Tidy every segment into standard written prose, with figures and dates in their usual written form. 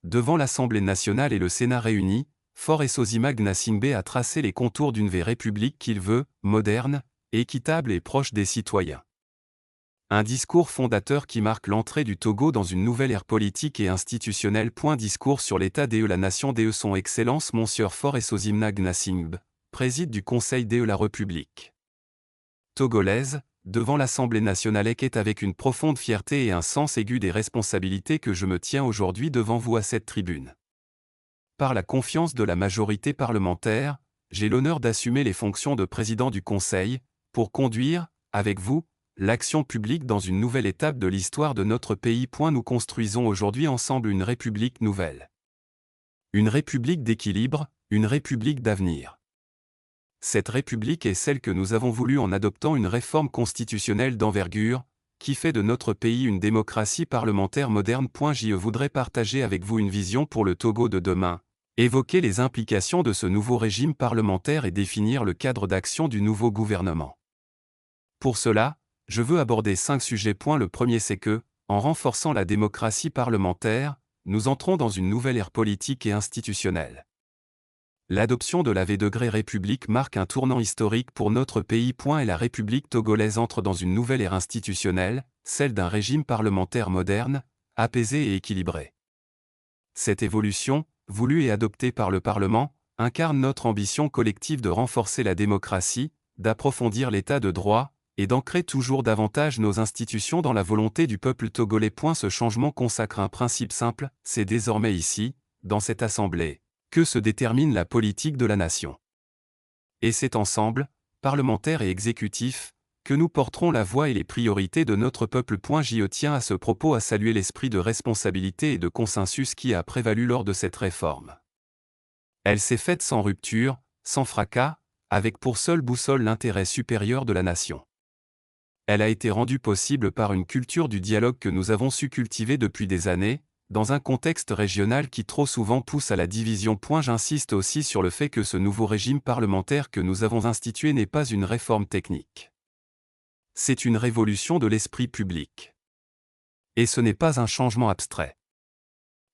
devant l'Assemblée nationale et le Sénat réunis, Faure Esozima Gnassingbé a tracé les contours d'une vraie république qu'il veut, moderne, équitable et proche des citoyens. Un discours fondateur qui marque l'entrée du Togo dans une nouvelle ère politique et institutionnelle. Discours sur l'état de la nation de son Excellence Monsieur Faure Esozima Gnassingbé, préside du Conseil de la République togolaise, devant l'Assemblée nationale est avec une profonde fierté et un sens aigu des responsabilités que je me tiens aujourd'hui devant vous à cette tribune. Par la confiance de la majorité parlementaire, j'ai l'honneur d'assumer les fonctions de président du Conseil, pour conduire, avec vous, l'action publique dans une nouvelle étape de l'histoire de notre pays. Nous construisons aujourd'hui ensemble une république nouvelle. Une république d'équilibre, une république d'avenir. Cette république est celle que nous avons voulu en adoptant une réforme constitutionnelle d'envergure, qui fait de notre pays une démocratie parlementaire moderne. Je voudrais partager avec vous une vision pour le Togo de demain, évoquer les implications de ce nouveau régime parlementaire et définir le cadre d'action du nouveau gouvernement. Pour cela, je veux aborder 5 sujets. Le premier, c'est que, en renforçant la démocratie parlementaire, nous entrons dans une nouvelle ère politique et institutionnelle. L'adoption de la V2 République marque un tournant historique pour notre pays. Et la République togolaise entre dans une nouvelle ère institutionnelle, celle d'un régime parlementaire moderne, apaisé et équilibré. Cette évolution, voulue et adoptée par le Parlement, incarne notre ambition collective de renforcer la démocratie, d'approfondir l'état de droit, et d'ancrer toujours davantage nos institutions dans la volonté du peuple togolais. Ce changement consacre un principe simple, c'est désormais ici, dans cette Assemblée, que se détermine la politique de la nation. Et c'est ensemble, parlementaires et exécutifs, que nous porterons la voix et les priorités de notre peuple. Je tiens à ce propos à saluer l'esprit de responsabilité et de consensus qui a prévalu lors de cette réforme. Elle s'est faite sans rupture, sans fracas, avec pour seule boussole l'intérêt supérieur de la nation. Elle a été rendue possible par une culture du dialogue que nous avons su cultiver depuis des années, dans un contexte régional qui trop souvent pousse à la division. J'insiste aussi sur le fait que ce nouveau régime parlementaire que nous avons institué n'est pas une réforme technique. C'est une révolution de l'esprit public. Et ce n'est pas un changement abstrait.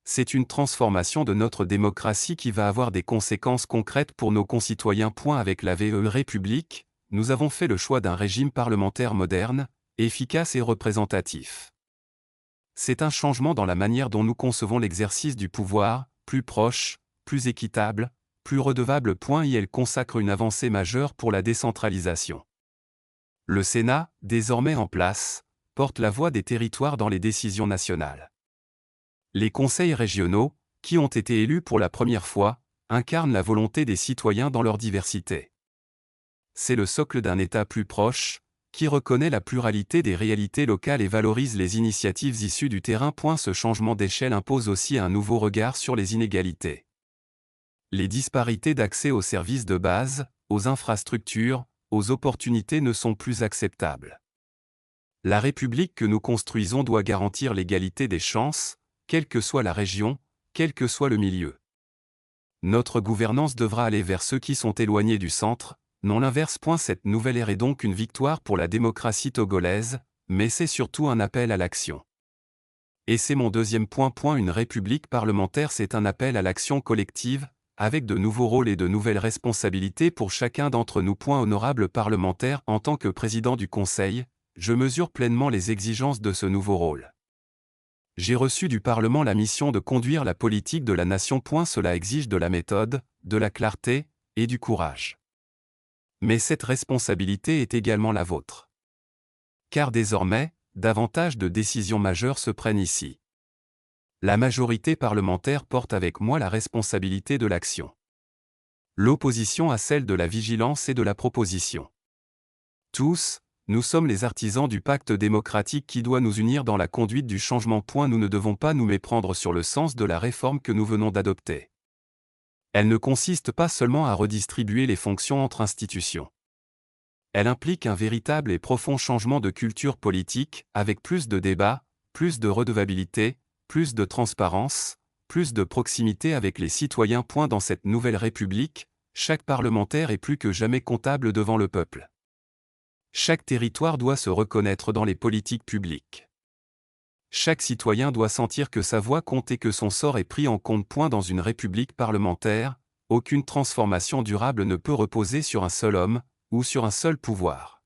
C'est une transformation de notre démocratie qui va avoir des conséquences concrètes pour nos concitoyens. Avec la V2 République, nous avons fait le choix d'un régime parlementaire moderne, efficace et représentatif. C'est un changement dans la manière dont nous concevons l'exercice du pouvoir, plus proche, plus équitable, plus redevable. Elle consacre une avancée majeure pour la décentralisation. Le Sénat, désormais en place, porte la voix des territoires dans les décisions nationales. Les conseils régionaux, qui ont été élus pour la première fois, incarnent la volonté des citoyens dans leur diversité. C'est le socle d'un État plus proche, qui reconnaît la pluralité des réalités locales et valorise les initiatives issues du terrain. Ce changement d'échelle impose aussi un nouveau regard sur les inégalités. Les disparités d'accès aux services de base, aux infrastructures, aux opportunités ne sont plus acceptables. La République que nous construisons doit garantir l'égalité des chances, quelle que soit la région, quel que soit le milieu. Notre gouvernance devra aller vers ceux qui sont éloignés du centre, non l'inverse. Cette nouvelle ère est donc une victoire pour la démocratie togolaise, mais c'est surtout un appel à l'action. Et c'est mon deuxième point. Une république parlementaire, c'est un appel à l'action collective, avec de nouveaux rôles et de nouvelles responsabilités pour chacun d'entre nous. Honorable parlementaire, en tant que président du Conseil, je mesure pleinement les exigences de ce nouveau rôle. J'ai reçu du Parlement la mission de conduire la politique de la nation. Cela exige de la méthode, de la clarté, et du courage. Mais cette responsabilité est également la vôtre. Car désormais, davantage de décisions majeures se prennent ici. La majorité parlementaire porte avec moi la responsabilité de l'action. L'opposition a celle de la vigilance et de la proposition. Tous, nous sommes les artisans du pacte démocratique qui doit nous unir dans la conduite du changement. Nous ne devons pas nous méprendre sur le sens de la réforme que nous venons d'adopter. Elle ne consiste pas seulement à redistribuer les fonctions entre institutions. Elle implique un véritable et profond changement de culture politique, avec plus de débats, plus de redevabilité, plus de transparence, plus de proximité avec les citoyens. Dans cette nouvelle République, chaque parlementaire est plus que jamais comptable devant le peuple. Chaque territoire doit se reconnaître dans les politiques publiques. Chaque citoyen doit sentir que sa voix compte et que son sort est pris en compte. Dans une république parlementaire, aucune transformation durable ne peut reposer sur un seul homme, ou sur un seul pouvoir.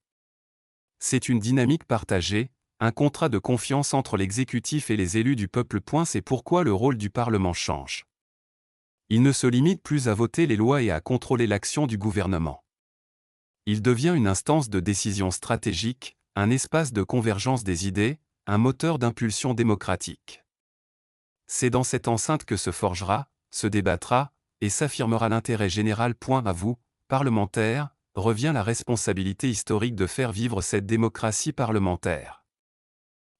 C'est une dynamique partagée, un contrat de confiance entre l'exécutif et les élus du peuple. C'est pourquoi le rôle du Parlement change. Il ne se limite plus à voter les lois et à contrôler l'action du gouvernement. Il devient une instance de décision stratégique, un espace de convergence des idées, un moteur d'impulsion démocratique. C'est dans cette enceinte que se forgera, se débattra, et s'affirmera l'intérêt général. À vous, parlementaires, revient la responsabilité historique de faire vivre cette démocratie parlementaire.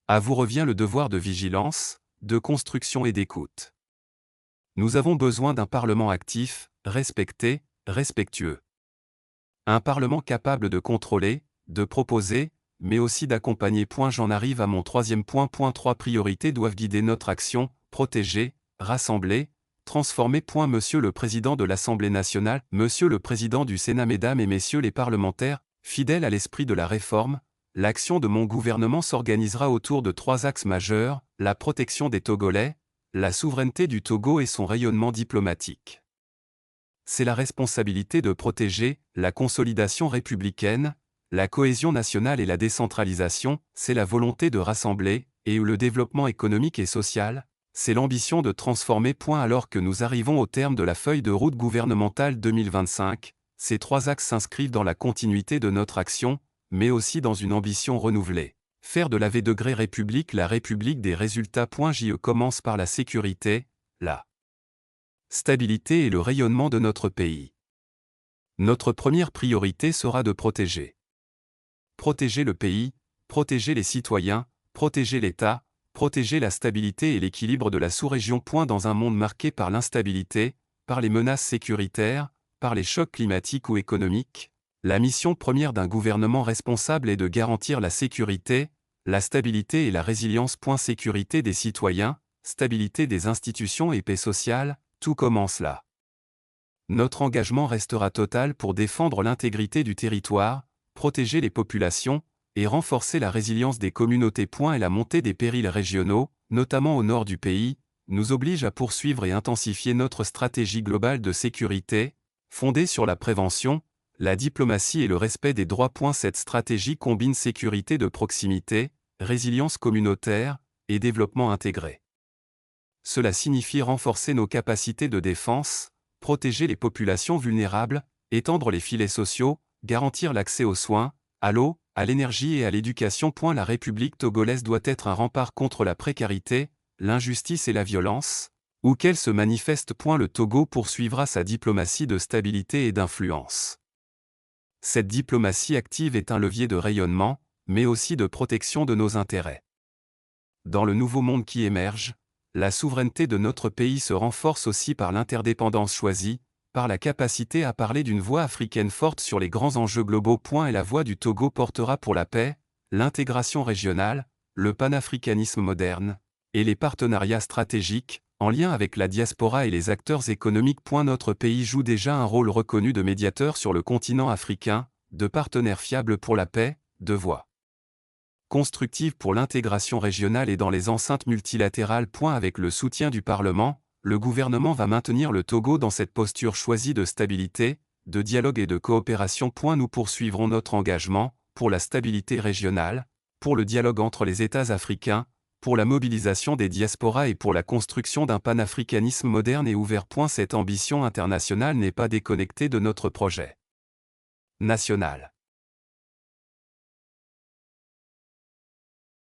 À vous revient le devoir de vigilance, de construction et d'écoute. Nous avons besoin d'un Parlement actif, respecté, respectueux. Un Parlement capable de contrôler, de proposer, mais aussi d'accompagner. J'en arrive à mon troisième point. 3 priorités doivent guider notre action: protéger, rassembler, transformer. Monsieur le Président de l'Assemblée nationale, Monsieur le Président du Sénat, Mesdames et Messieurs les parlementaires, fidèles à l'esprit de la réforme, l'action de mon gouvernement s'organisera autour de 3 axes majeurs: la protection des Togolais, la souveraineté du Togo et son rayonnement diplomatique. C'est la responsabilité de protéger la consolidation républicaine, la cohésion nationale et la décentralisation. C'est la volonté de rassembler et le développement économique et social. C'est l'ambition de transformer. Alors que nous arrivons au terme de la feuille de route gouvernementale 2025, ces 3 axes s'inscrivent dans la continuité de notre action, mais aussi dans une ambition renouvelée. Faire de la République la République des résultats. JE commence par la sécurité, la stabilité et le rayonnement de notre pays. Notre première priorité sera de protéger. Protéger le pays, protéger les citoyens, protéger l'État, protéger la stabilité et l'équilibre de la sous-région. Dans un monde marqué par l'instabilité, par les menaces sécuritaires, par les chocs climatiques ou économiques, la mission première d'un gouvernement responsable est de garantir la sécurité, la stabilité et la résilience. Sécurité des citoyens, stabilité des institutions et paix sociale, tout commence là. Notre engagement restera total pour défendre l'intégrité du territoire, protéger les populations, et renforcer la résilience des communautés. Et la montée des périls régionaux, notamment au nord du pays, nous oblige à poursuivre et intensifier notre stratégie globale de sécurité, fondée sur la prévention, la diplomatie et le respect des droits. Cette stratégie combine sécurité de proximité, résilience communautaire, et développement intégré. Cela signifie renforcer nos capacités de défense, protéger les populations vulnérables, étendre les filets sociaux, garantir l'accès aux soins, à l'eau, à l'énergie et à l'éducation. La République togolaise doit être un rempart contre la précarité, l'injustice et la violence, où qu'elle se manifeste. Le Togo poursuivra sa diplomatie de stabilité et d'influence. Cette diplomatie active est un levier de rayonnement, mais aussi de protection de nos intérêts. Dans le nouveau monde qui émerge, la souveraineté de notre pays se renforce aussi par l'interdépendance choisie, par la capacité à parler d'une voix africaine forte sur les grands enjeux globaux. Et la voix du Togo portera pour la paix, l'intégration régionale, le panafricanisme moderne, et les partenariats stratégiques, en lien avec la diaspora et les acteurs économiques. Notre pays joue déjà un rôle reconnu de médiateur sur le continent africain, de partenaire fiable pour la paix, de voix constructive pour l'intégration régionale et dans les enceintes multilatérales. Avec le soutien du Parlement, le gouvernement va maintenir le Togo dans cette posture choisie de stabilité, de dialogue et de coopération. Nous poursuivrons notre engagement pour la stabilité régionale, pour le dialogue entre les États africains, pour la mobilisation des diasporas et pour la construction d'un panafricanisme moderne et ouvert. Cette ambition internationale n'est pas déconnectée de notre projet national.